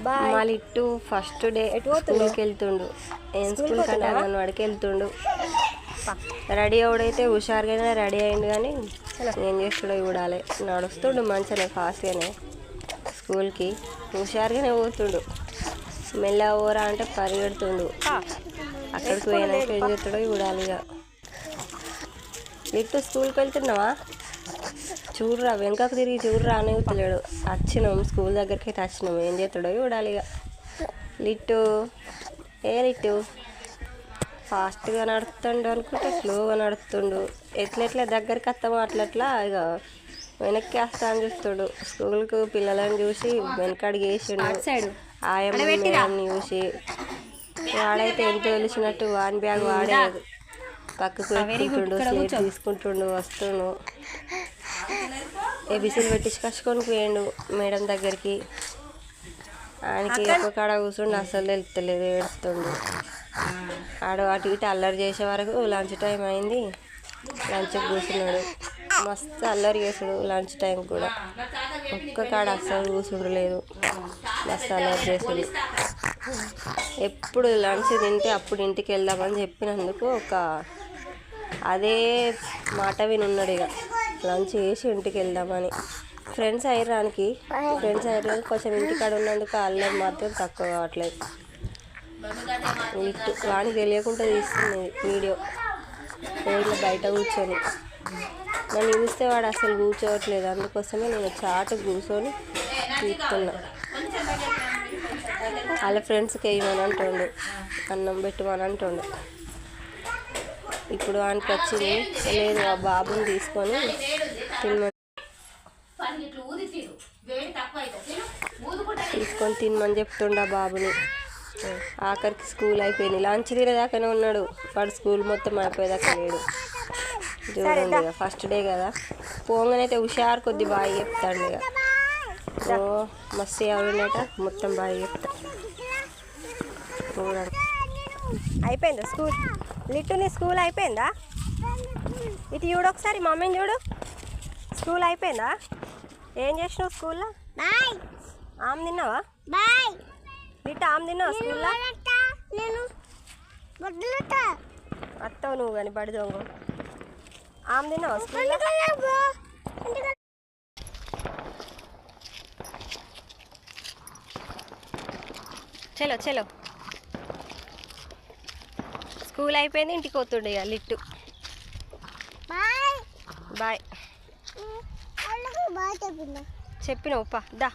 మా లిట్టు first day స్కూల్కి వెళ్తుండు. ఏం స్కూల్ కంటే అంగన్వాడికి వెళ్తుండు. రెడీ అవడైతే హుషారుగానే రెడీ అయిండు, కానీ ఏం చేస్తాడో చూడాలి. నడుస్తుండు మంచిగానే ఫాస్ట్గానే స్కూల్కి, హుషారుగానే పోతుండు. మెల్లగా పోరా అంటే పరిగెడుతుండు. అక్కడికి పోయినాక ఏం చేస్తాడో చూడాలి. ఇక లిట్టు స్కూల్కి వెళ్తున్నావా? చూడరా, వెనకకు తిరిగి చూడరా అని తెలియడు. వచ్చినాం స్కూల్ దగ్గరికి అయితే వచ్చినాం. ఏం చేస్తాడో చూడాలి. ఇక లిట్టు లిట్టు ఫాస్ట్గా నడుస్తుండు అనుకుంటే స్లోగా నడుస్తుండు. ఎట్లెట్లా దగ్గరికి వస్తామో అట్లట్లా ఇక వెనక్కి వస్తా అని చూస్తాడు. స్కూల్కు పిల్లలను చూసి వెనకడికి వేసిండు. ఆయమ్మని చూసి వాడైతే ఎంత తెలిసినట్టు వాని బ్యాగ్ వాడే పక్కకు పెట్టుకుంటుండు, స్లేట్ తీసుకుంటుండు, వస్తుండు. ఏబిసీలు పెట్టించుకొచ్చుకొని పోయిండు మేడం దగ్గరికి. ఆయనకి ఎక్కువ కాడ కూర్చుండు, అసలు తెలుస్తలేదు, ఏడుస్తుండు. ఆడు అటు ఇటు అల్లరి చేసే వరకు లంచ్ టైం అయింది. లంచ్కి కూర్చున్నాడు. మస్తు అల్లరి చేసాడు లంచ్ టైం కూడా. ఒక్క కాడ అస్సలు కూర్చుండలేదు, మస్తు అల్లరి చేసాడు. ఎప్పుడు లంచ్ తింటే అప్పుడు ఇంటికి వెళ్దామని చెప్పినందుకు అదే మాట వినున్నాడు. ఇక లంచ్ చేసి ఇంటికి వెళ్దామని. ఫ్రెండ్స్ అయ్యడానికి కొంచెం ఇంటికాడ ఉన్నందుకు అల్లరి మాత్రం తక్కువ కావట్లేదు. వానికి తెలియకుండా తీస్తుంది వీడియో. ఇట్లా బయట కూర్చొని నన్ను చూస్తే వాడు అసలు కూర్చోవట్లేదు. అందుకోసమే నేను చాటు కూర్చొని తీస్తున్నా. వాళ్ళ ఫ్రెండ్స్కి వేయమని అంటుండు, అన్నం పెట్టమని అంటుండు. ఇప్పుడు వానికి వచ్చింది లేదు, ఆ బాబుని తీసుకొని తినమని చెప్తుండ ఆ బాబుని. ఆఖరికి స్కూల్ అయిపోయింది. లంచ్ తినేదాకానే ఉన్నాడు వాడు. స్కూల్ మొత్తం అయిపోయేదాకా లేడు. చూడండి, ఇక ఫస్ట్ డే కదా, పోగానైతే హుషారు కొద్ది బాగా చెప్తాడు. ఇక మస్తు ఎవరినట మొత్తం బాగా చెప్తాడు. చూడండి, అయిపోయిందా స్కూల్? లిట్టు నీ స్కూల్ అయిపోయిందా? ఇటు చూడు ఒకసారి, మమ్మీని చూడు. స్కూల్ అయిపోయిందా? ఏం చేసినావు స్కూల్లో? ఆమె తిన్నావా? లిట్టు ఆమె తిన్నావా స్కూల్లో? అత్తవు నువ్వు కానీ బడి దొంగ. ఆమె తిన్నావా స్కూల్లో? చలో చలో, స్కూల్ అయిపోయింది, ఇంటికి పోతుండే ఇక లిట్టు. బాయ్. చెప్పినావు పా, దా.